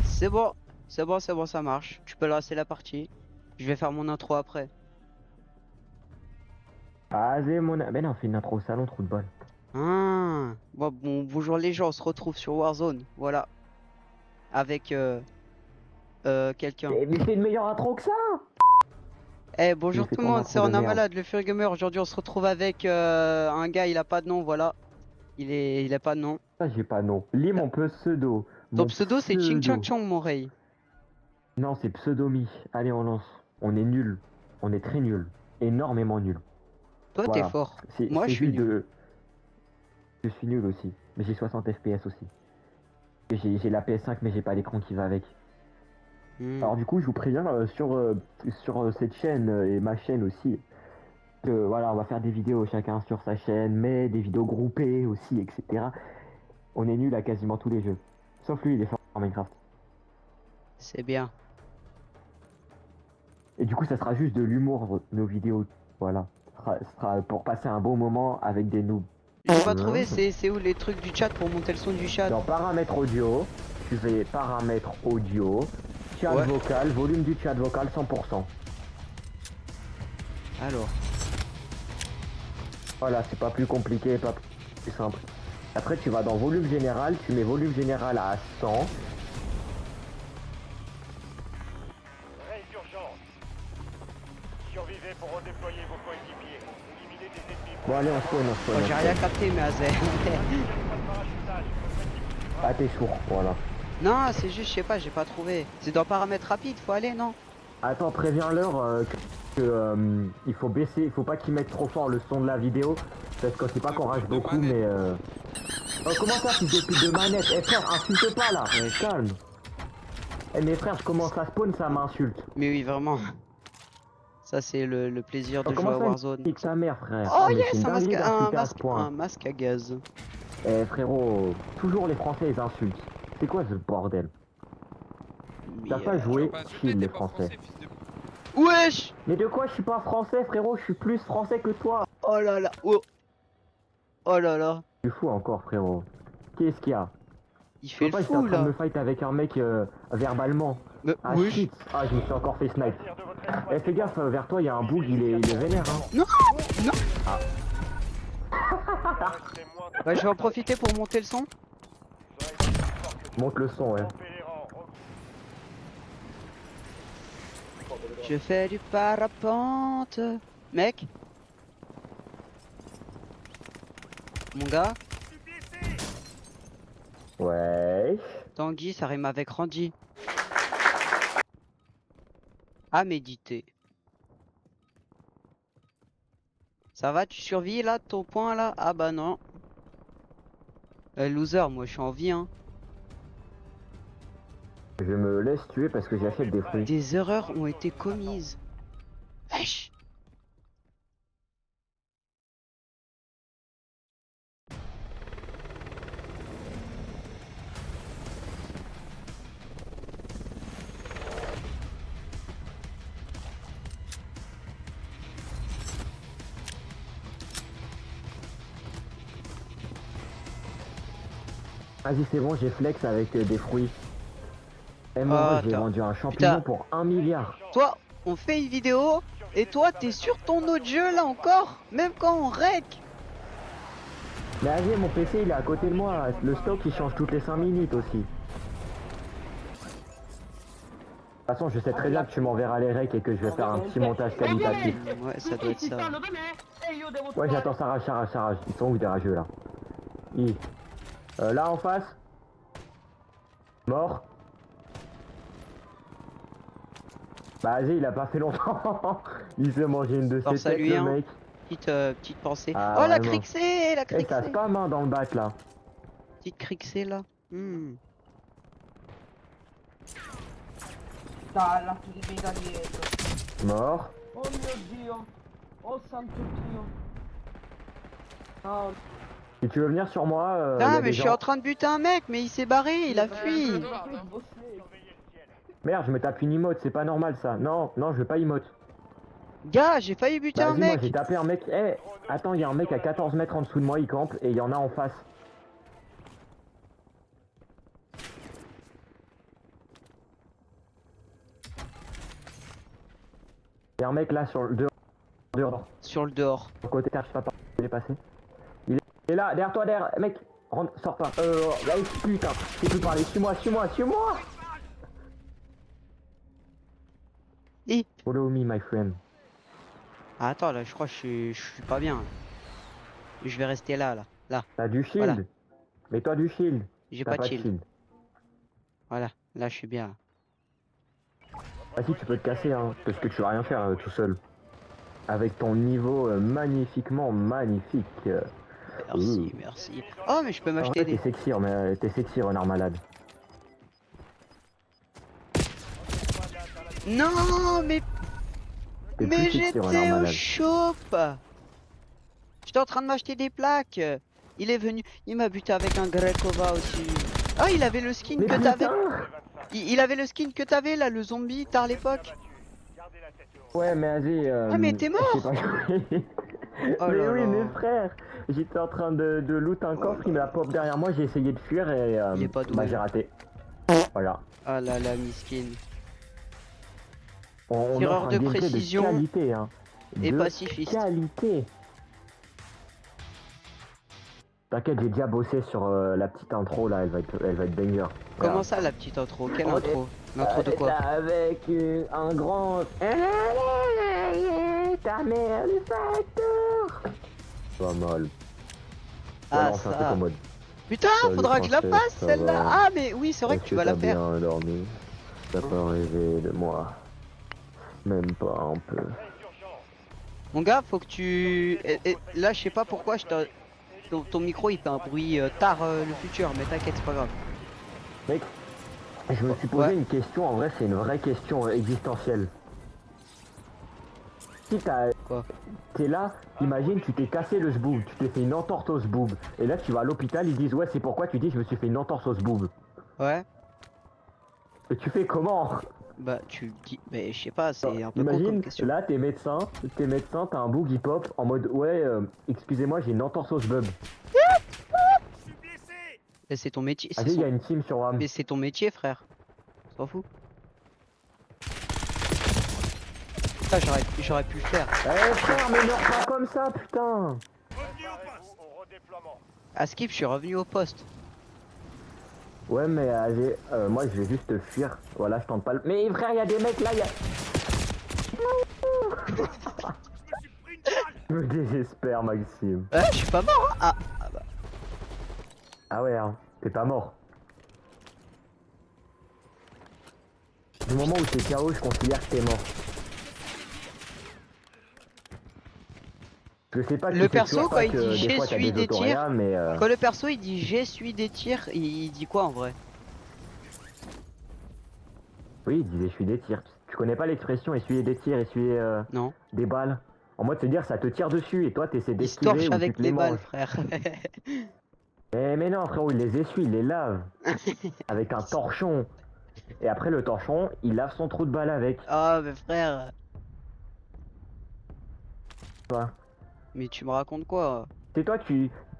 c'est bon. C'est bon, c'est bon, ça marche. Tu peux lancer la partie. Je vais faire mon intro après. Vas-y, mon... Ben non, on fait une intro au salon, trou de balle. Ah, bon, bonjour les gens, on se retrouve sur Warzone. Voilà. Avec quelqu'un. Mais c'est une meilleure intro que ça. Eh, Tu me bonjour fais tout le ton monde, c'est intro de Rena merde. Malade, le Fury Gamer. Aujourd'hui, on se retrouve avec un gars, il a pas de nom, voilà. Il a pas de nom. Ça, j'ai pas nom. Lis mon pseudo. Ton Mon pseudo, c'est Ching Chang pseudo. Chong, mon rey. Non, c'est pseudomi. Allez, on lance. On est nul. On est très nul. Énormément nul. Toi, t'es Voilà. fort. C'est Moi, je c'est suis juste nul. de... Je suis nul aussi. Mais j'ai 60 FPS aussi. J'ai la PS5, mais j'ai pas l'écran qui va avec. Hmm. Alors du coup, je vous préviens, sur cette chaîne et ma chaîne aussi, que voilà, on va faire des vidéos chacun sur sa chaîne, mais des vidéos groupées aussi, etc. On est nul à quasiment tous les jeux. Sauf lui, il est fort en Minecraft. C'est bien. Et du coup, ça sera juste de l'humour, nos vidéos. Voilà. Ce sera pour passer un bon moment avec des noobs. J'ai pas trouvé, c'est où les trucs du chat pour monter le son du chat? Dans paramètres audio, tu fais paramètres audio, chat Ouais. vocal, volume du chat vocal 100%. Alors. Voilà, c'est pas plus compliqué, pas plus simple. Après, tu vas dans volume général, tu mets volume général à 100. Raid d'urgence. Survivez pour redéployer vos coéquipiers. Éliminez des ennemis. Bon, allez, on spawn, on spawn. Oh, on j'ai spawn. rien capté, mais Azé. Ah, t'es sourd, voilà. Non, c'est juste, je sais pas, j'ai pas trouvé. C'est dans paramètres rapides, faut aller, non? Attends, préviens-leur il faut baisser, il faut pas qu'ils mettent trop fort le son de la vidéo, parce que c'est pas qu'on rage beaucoup, mais Oh, comment ça, fils de pute de manette? Eh frère, insulte pas là, calme. Eh mes frères, je commence à spawn, ça m'insulte. Mais oui, vraiment. Ça, c'est le plaisir Oh, de jouer comment à ça, Warzone. nique ta mère, frère? Oh Ah, mais c'est yes, une dinguerie d'insulter à ce point. un masque à gaz. Eh frérot, toujours les Français ils insultent. C'est quoi ce bordel? T'as Mais pas joué, Pas insulter, chill les t'es pas Français. français, fils de... wesh! Mais de quoi je suis pas français, frérot? Je suis plus français que toi. Oh là là, oh, oh là là, Tu fou encore, frérot. Qu'est-ce qu'il y a? il Je fait vois le pas, j'étais en fou train de là. me fight avec un mec verbalement. Mais Ah wesh! shit. Ah, je me suis encore fait snipe. Eh, fais gaffe, vers toi, il y a un bug, il est vénère, hein. Non, non. Ouais, je vais en profiter pour monter le son. Monte le son, ouais. Je fais du parapente. Mec, mon gars, Ouais. Tanguy, ça rime avec Randy. À méditer. Ça va, tu survis là, ton point là? Ah bah non. Loser, moi je suis en vie, hein. Je me laisse tuer parce que j'achète des fruits. Des erreurs ont été commises. Wesh! Vas-y, c'est bon, j'ai flex avec des fruits. Eh, mon Ah, ref, j'ai vendu un champignon putain, pour 1 milliard. toi, on fait une vidéo et toi, t'es sur ton autre jeu là encore? Même quand on rec? Mais vas-y, mon PC, il est à côté de moi. Le stock, il change toutes les 5 minutes aussi. De toute façon, je sais très bien que tu m'enverras les recs et que je vais faire un petit montage qualitatif. Ouais, ça doit être ça. Ouais, j'attends, ça rage, ça rage, ça rage. Ils sont où des rageux là? Là en face. Mort. Bah vas-y, il a pas fait longtemps. Il s'est mangé une de ses Force à têtes, lui, le hein. mec. Petite pensée. Ah, Oh, la vraiment. crixée, la Eh, ça crixée. spam hein, dans le bac là. Petite crixée là. Hmm. Dai, l'altro di mega dietro. Mort. Oh mio Dio. Oh santo Dio. Oh, Si tu veux venir sur moi, y Ah, a mais des je suis gens... en train de buter un mec, mais il s'est barré, il a fui. Merde, je me tape une emote, c'est pas normal ça. Non, non, je veux pas emote. Gars, j'ai failli buter un Vas-y, moi j'ai mec. tapé un mec. Eh, attends, il y a un mec à 14 mètres en dessous de moi, il campe, et il y en a en face. Il y a un mec là sur le dehors. Sur le dehors. Sur le côté, je sais pas par où il est passé. Il est là, derrière toi, derrière. Mec, rentre, sors pas. Là, putain, je peux plus parler. Suis-moi. Et... Follow me, my friend. Ah, attends, là, je crois que je suis pas bien. Je vais rester là. T'as du shield. Voilà. Mets-toi du shield. J'ai T'as pas de shield. Voilà, là, je suis bien. Ah si, tu peux te casser, hein, parce que tu vas rien faire tout seul. Avec ton niveau magnifiquement magnifique. Merci. Oh, mais je peux En m'acheter vrai, t'es sexy, renard malade. Non, mais T'es plus sexy, renard j'étais au malade. shop. J'étais en train de m'acheter des plaques. Il est venu, il m'a buté avec un Grekova aussi. Ah, il avait le skin Mais que t'avais. putain! Il avait le skin que t'avais là, le zombie, tard l'époque. Gardez la tête haute. Ouais, mais vas-y. Ah, mais t'es mort! je sais pas jouer. Oh Mais là oui, là. mes frères! J'étais en train de loot un coffre, il m'a pop derrière moi, j'ai essayé de fuir et Il est pas doué. bah, j'ai raté. Voilà. Ah là là, miskin. On Tireur offre un de gameplay précision de qualité, hein. Et De pacifiste. qualité. T'inquiète, j'ai déjà bossé sur la petite intro là, elle va être banger. Comment ça, la petite intro? Quelle Oh, intro? L'intro de quoi? Avec un grand... Ta mère le facteur. Pas mal. Ah, Voilà, on fait un truc ça. en mode... Putain, Salut, faudra que je la princesse, fasse ça celle-là. va? Ah, mais oui, c'est vrai que tu vas la faire. bien dormi? T'as pas rêvé de moi? Même pas un peu. Presse d'urgence. Mon gars, faut que tu. Là, je sais pas pourquoi ton micro il fait un bruit tard le futur, mais t'inquiète, c'est pas grave. Mec, je me suis posé Ouais. une question, en vrai c'est une vraie question existentielle. Si Quoi? t'es là, imagine tu t'es cassé le zboob, tu t'es fait une entorse au zboob, et là tu vas à l'hôpital, ils disent ouais c'est pourquoi tu dis je me suis fait une entorse au zboob. Ouais. Et tu fais comment? Bah, tu dis. Mais je sais pas, c'est un peu con Imagine, comme question. là t'es médecin, t'as un boog hip hop en mode ouais excusez-moi j'ai une entorse au zboob. Mais c'est ton métier. Vas-y il y a une team sur WAM. Mais c'est ton métier, frère. S'en fout. Ah, j'aurais pu le faire. Eh frère mais meurs pas comme ça putain. Préparez-vous au redéploiement. À Skip, je suis revenu au poste. Ouais mais allez, moi je vais juste fuir, voilà je tente pas le... Mais frère il y a des mecs là, il y a... Je me désespère Maxime. Je suis pas mort, hein. Ah ouais hein, t'es pas mort. Du moment où t'es KO je considère que t'es mort. Je sais pas Le si c'est perso, toujours quand pas il que dit des fois, t'as j'essuie des autoréas, tirs, mais Quand le perso il dit j'essuie des tirs, il dit quoi en vrai? oui, il disait je suis des tirs. Tu connais pas l'expression essuyer des tirs, essuyer Non. des balles? En mode se dire ça te tire dessus et toi t'essaies Il se torche d'esquiver ou tu avec te les des balles, manges. frère. Mais non frérot, il les essuie, il les lave. Avec un torchon. Et après le torchon, il lave son trou de balle avec. Ah, mais frère. Toi. Mais tu me racontes quoi? C'est toi,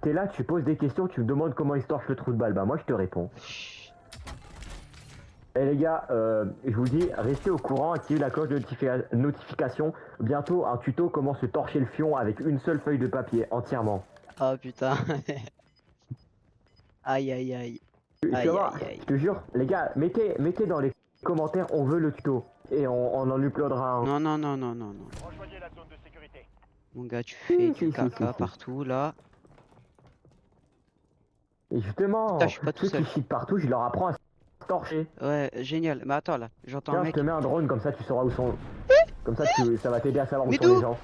t'es là, tu poses des questions, tu me demandes comment il se torche le trou de balle. Bah moi je te réponds. Chut. Eh les gars, je vous dis, restez au courant, activez la cloche de notification. Bientôt un tuto comment se torcher le fion avec une seule feuille de papier, entièrement. Ah putain. Aïe aïe aïe. Tu vas Aïe voir, aïe aïe. je te jure, les gars, mettez dans les commentaires, on veut le tuto. Et on en uploadera un. Non. Rejoignez la zone de sécurité. Mon gars, tu fais Si, du si, caca si. partout là. Et justement, Putain, je suis pas tout ceux seul. qui cheatent partout, je leur apprends à se torcher. Ouais, génial. Mais attends là, j'entends un Tiens, je mec. te mets un drone, comme ça tu sauras où sont... Comme ça ça va t'aider à savoir où Mais sont d'où les gens.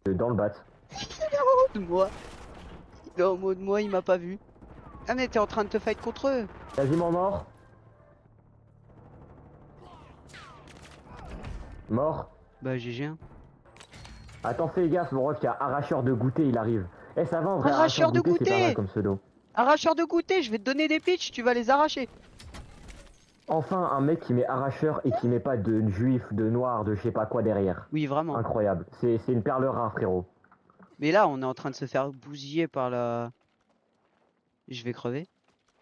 Dans le bat. De moi. Il est en mode moi, il m'a pas vu. Ah mais t'es en train de te fight contre eux. Quasiment mort. Mort. Bah GG. Hein. Attends, fais gaffe, mon ref, il y a arracheur de goûter, il arrive. Eh, ça va en vrai, Arracheur de c'est pas goûter mal comme pseudo. Arracheur de goûter, je vais te donner des pitchs, tu vas les arracher. Enfin, un mec qui met arracheur et qui met pas de juif, de noir, de je sais pas quoi derrière. Oui, vraiment. Incroyable. C'est une perle rare, frérot. Mais là, on est en train de se faire bousiller par la... Je vais crever.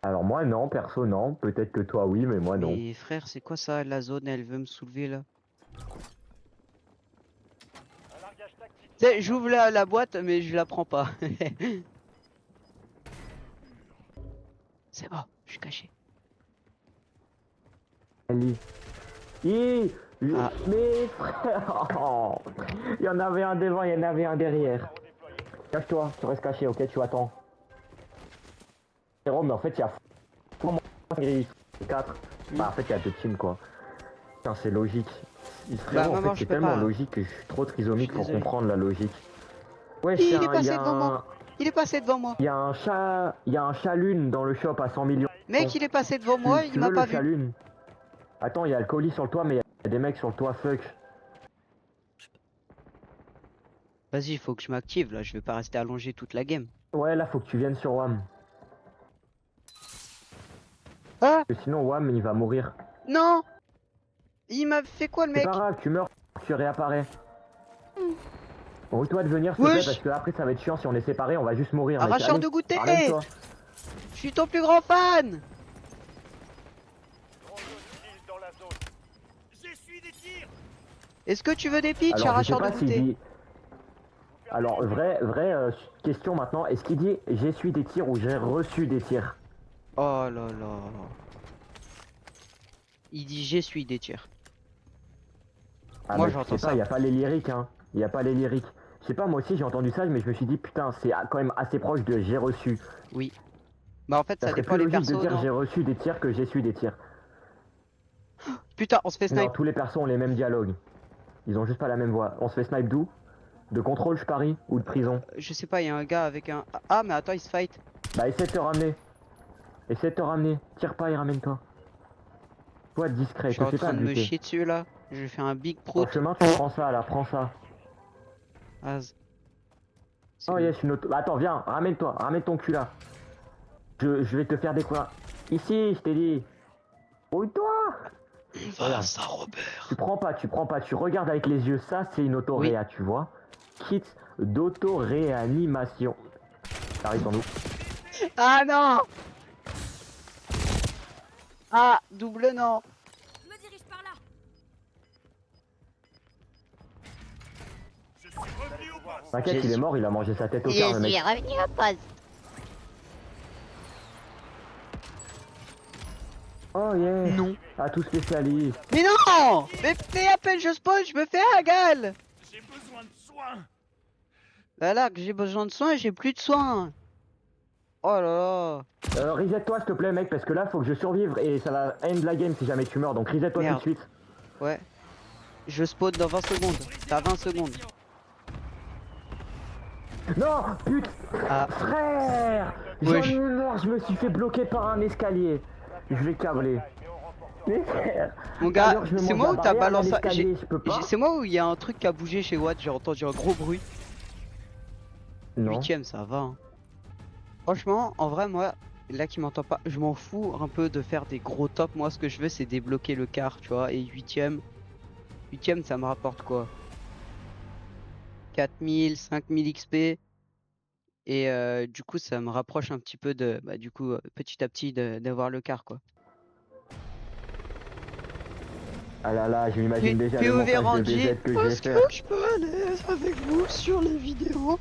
Alors moi non, perso non. Peut-être que toi oui, mais moi non. Mais frère, c'est quoi ça? La zone, elle veut me soulever là. Un largage tactique. Tu sais, j'ouvre la boîte, mais je la prends pas. C'est bon, je suis caché. Ali. Hi, Ah. mais frère, oh, il y en avait un devant, il y en avait un derrière. Cache-toi, tu restes caché, ok, tu attends. Mais en fait, il y a 4. Bah, en fait, il y a 2 teams, quoi. Putain, c'est logique. Frérot, maman, en je fait, c'est peux tellement pas. logique que je suis trop trisomique Je suis pour désolé. comprendre la logique. Ouais, Il il est y passé a devant moi. un... Il est passé devant moi. Il y a un chat... Il y a un chat lune dans le shop à 100 millions. Mec, il est passé devant moi, il Tu m'a veux le pas chat vu. lune? Attends, il y a le colis sur le toit, mais il y a des mecs sur le toit, fuck. Vas-y, il faut que je m'active là, je vais pas rester allongé toute la game. Ouais, là, faut que tu viennes sur WAM. Ah Parce que sinon, WAM, il va mourir. non! Il m'a fait quoi le C'est pas mec? grave, tu meurs, tu réapparais. Rouille-toi de venir, s'il te plaît, Wesh! parce que après, ça va être chiant si on est séparés, on va juste mourir, mec. Arracheur Allez, de goûter! ramène-toi. Je suis ton plus grand fan! Drone hostile dans la zone. J'essuie des tirs. Est-ce que tu veux des pitchs, Alors, je sais arracheur de pas s'il goûter? dit... Alors, vraie question maintenant, est-ce qu'il dit j'essuie des tirs ou j'ai reçu des tirs? Oh là là. Il dit j'essuie des tirs. Ah, Moi, mais j'entends je sais pas, ça. y a pas les lyriques, hein. Y a pas les lyriques. Je sais pas, moi aussi j'ai entendu ça, mais je me suis dit, putain, c'est quand même assez proche de j'ai reçu. Oui. Bah en fait, Ça ça serait dépend plus les logique de persos, dire non? j'ai reçu des tirs que j'essuie des tirs. Putain, on se fait Non, snipe. tous les persos ont les mêmes dialogues. Ils ont juste pas la même voix. On se fait snipe d'où? De contrôle, je parie? Ou de prison? Je sais pas, il y a un gars avec un... Ah, mais attends, il se fight. Bah, essaie de te ramener. Essaie de te ramener. Tire pas et ramène-toi. Faut être discret, Je suis te en fais pas train de me buter. chier dessus, là. Je vais faire un big En prout. chemin, tu prends ça là, prends ça. Az. C'est Oh bon. yes, une autre. Attends, viens, ramène-toi, ramène ton cul là. Je vais te faire découvrir. Ici, je t'ai dit. Rouille-toi. Regarde. ça, Robert. Tu prends pas, tu regardes avec les yeux. Ça, c'est une autoréa, tu vois. Kit d'auto-réanimation. T'arrives en nous. Ah non! Ah, double non. Je me dirige par là. Je suis revenu au poste. T'inquiète, il est Jésus. mort, il a mangé sa tête au car, le mec. revenu au poste. Oh yeah. Non. Ah, tout spécialiste. Mais non! Mais à peine je spawn, je me fais un gal! J'ai besoin de soins. Là, que j'ai besoin de soins, j'ai plus de soins. Oh là là. Reset-toi, s'il te plaît, mec, parce que là, faut que je survive et ça va end la game si jamais tu meurs. Donc, reset-toi tout Merde. de suite. Ouais. Je spawn dans 20 secondes. T'as 20 secondes. Non, putain. Ah. Frère, j'en Wesh. ai marre, je me suis fait bloquer par un escalier. Je vais câbler. Mais frère, Mon gars, alors je me c'est monte moi la où t'as barrière, balancé. l'escalier, je peux pas. C'est moi où il y a un truc qui a bougé chez Watt, j'ai entendu un gros bruit. Non. 8ème, ça va. Hein. Franchement, en vrai, moi, là qui m'entend pas, je m'en fous un peu de faire des gros tops. Moi, ce que je veux, c'est débloquer le quart, tu vois. Et 8ème, ça me rapporte quoi? 4000, 5000 XP. Et du coup, ça me rapproche un petit peu de, bah, du coup, petit à petit, d'avoir le quart, quoi. Ah là là, je m'imagine déjà le POV montage de Randy, BZ que je vais est-ce que faire. je peux aller avec vous sur les vidéos?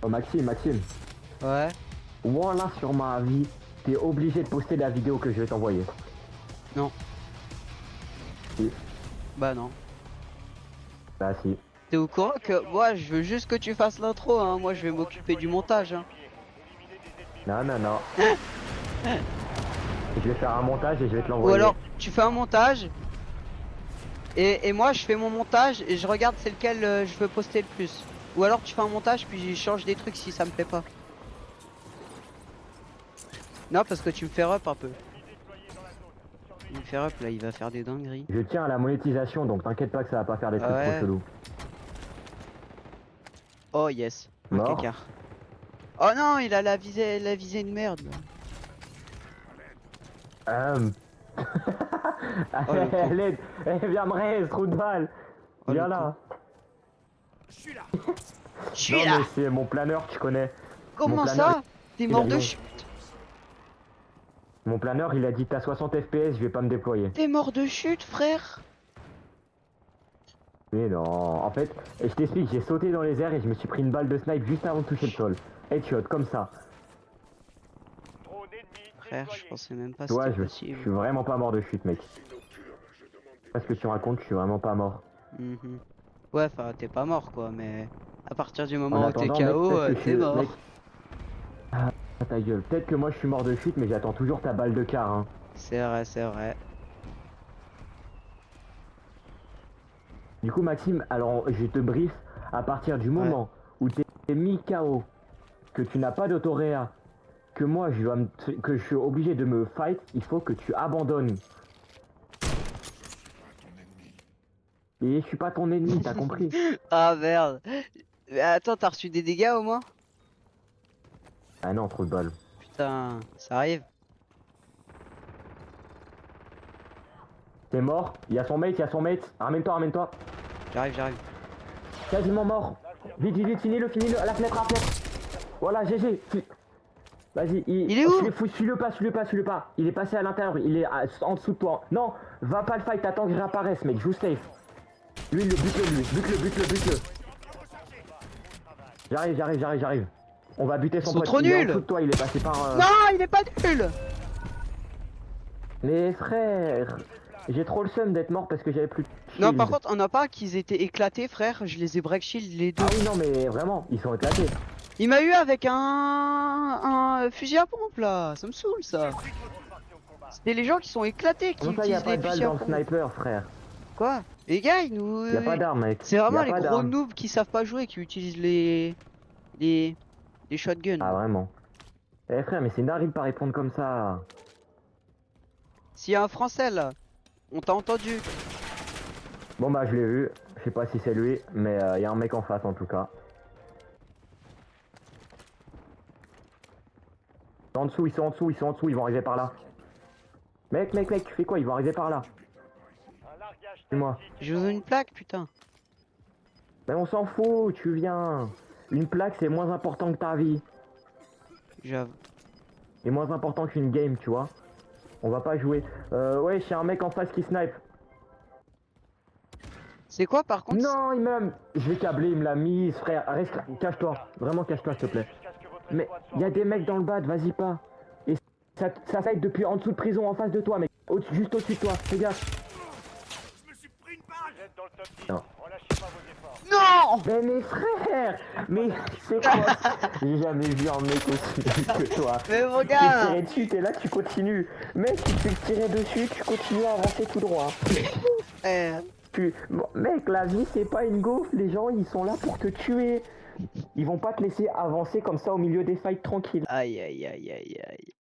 Oh, Maxime, Ouais. voilà sur ma vie, t'es obligé de poster la vidéo que je vais t'envoyer. Non. Si. Bah non. Bah si. T'es au courant que moi je veux juste que tu fasses l'intro, hein. Moi je vais m'occuper du montage, hein. Non, non, non. Je vais faire un montage et je vais te Ou l'envoyer. alors tu fais un montage et moi je fais mon montage et je regarde c'est lequel je veux poster le plus. Ou alors tu fais un montage puis je change des trucs si ça me plaît pas. Non parce que tu me fais up un peu. Il me fait up là, il va faire des dingueries. Je tiens à la monétisation, donc t'inquiète pas que ça va pas faire des trucs Ouais. trop chelous. Oh yes, un Mort. cacard. Oh non, il a la visée de merde là. Oh, le con. Elle aide, viens me reste, trou de balle. Oh, Viens le là. Je suis là. Je suis Non, là. mais c'est mon planeur, tu connais. Comment planeur, ça? T'es mort de non. chute. Mon planeur, il a dit t'as 60 FPS, je vais pas me déployer. T'es mort de chute, frère. Mais non, en fait, je t'explique, j'ai sauté dans les airs et je me suis pris une balle de snipe juste avant de toucher le sol. Headshot, comme ça. Drone ennemi Frère, je déployé. pensais même pas Tu que vois, c'était je possible. suis vraiment pas mort de chute, mec. Parce que tu racontes, je suis vraiment pas mort. Mhm. Ouais, enfin, t'es pas mort quoi, mais à partir du En moment où t'es attendant, mec, KO, peut-être que je t'es suis... mort. Mec, ah, ta gueule. Peut-être que moi je suis mort de chute, mais j'attends toujours ta balle de quart, hein. C'est vrai, c'est vrai. Du coup, Maxime, alors je te brief, à partir du moment où t'es mis KO, que tu n'as pas d'autoréa, que moi que je suis obligé de me fight, il faut que tu abandonnes. Et je suis pas ton ennemi, t'as compris? Ah merde. Mais attends, t'as reçu des dégâts au moins? Ah non, trop de balles. Putain, ça arrive. T'es mort, il y a son mate, ramène-toi, ramène-toi. J'arrive, j'arrive. Quasiment mort. Vite, vite, vite, finis-le, à la fenêtre, à la fenêtre. Voilà, GG. Vas-y, Il est où? suis-le pas, suis-le pas. Il est passé à l'intérieur, il est en dessous de toi. Non, va pas le fight, attends que je réapparaisse, mec, joue safe. Lui, bute-le. J'arrive. On va buter son Ils sont pote. trop Il est en nuls. dessous de toi, il est passé par... Non, il est pas nul. Mais frère, j'ai trop le seum d'être mort parce que j'avais plus de Non, shield. par contre, on n'a pas qu'ils étaient éclatés, frère. Je les ai break shield les deux. Ah oui, non, mais vraiment, ils sont éclatés. Il m'a eu avec un fusil à pompe là. Ça me saoule ça. C'était les gens qui sont éclatés qui Comment ça, y a utilisent pas les de balle fusils à dans le pompe. sniper, frère? Quoi? Les gars, ils nous. Y a pas d'armes, mec. C'est vraiment Y a les pas gros d'armes. noobs qui savent pas jouer qui utilisent les shotguns. Ah, vraiment. Eh frère, mais c'est une de pas répondre comme ça. S'il y a un français là, on t'a entendu. Bon bah je l'ai vu, je sais pas si c'est lui, mais y a un mec en face en tout cas. En dessous, ils sont en dessous, ils vont arriver par là. Mec, tu fais quoi? Ils vont arriver par là. Un largage Dis-moi. tactique Je vous donne une plaque, putain. Mais on s'en fout, tu viens. Une plaque c'est moins important que ta vie. J'avoue. C'est moins important qu'une game, tu vois. On va pas jouer. Ouais, j'ai un mec en face qui snipe. C'est quoi par contre? Non, il m'a... Je vais câbler, il me l'a mise, frère. Reste, cache-toi. Vraiment, cache-toi, s'il te plaît. jusqu'à ce que votre Mais escouade soit il y a des mecs dans le bas, vas-y pas. Et ça fight depuis en dessous de prison, en face de toi, mec. Juste au-dessus de toi, fais gaffe. Je me suis pris une balle. Vous êtes dans le top 10. Non. Relâchez pas vos efforts. Non! Mais mes frères, mais c'est quoi ça? J'ai jamais vu un mec aussi nul que toi. Mais mon Tu te gars! tirer dessus, t'es là, tu continues. Mec, tu te fais tirer dessus, tu continues à avancer tout droit. Eh, Bon, mec, la vie c'est pas une gaufre, les gens ils sont là pour te tuer. Ils vont pas te laisser avancer comme ça au milieu des fights tranquilles. aïe aïe aïe aïe aïe.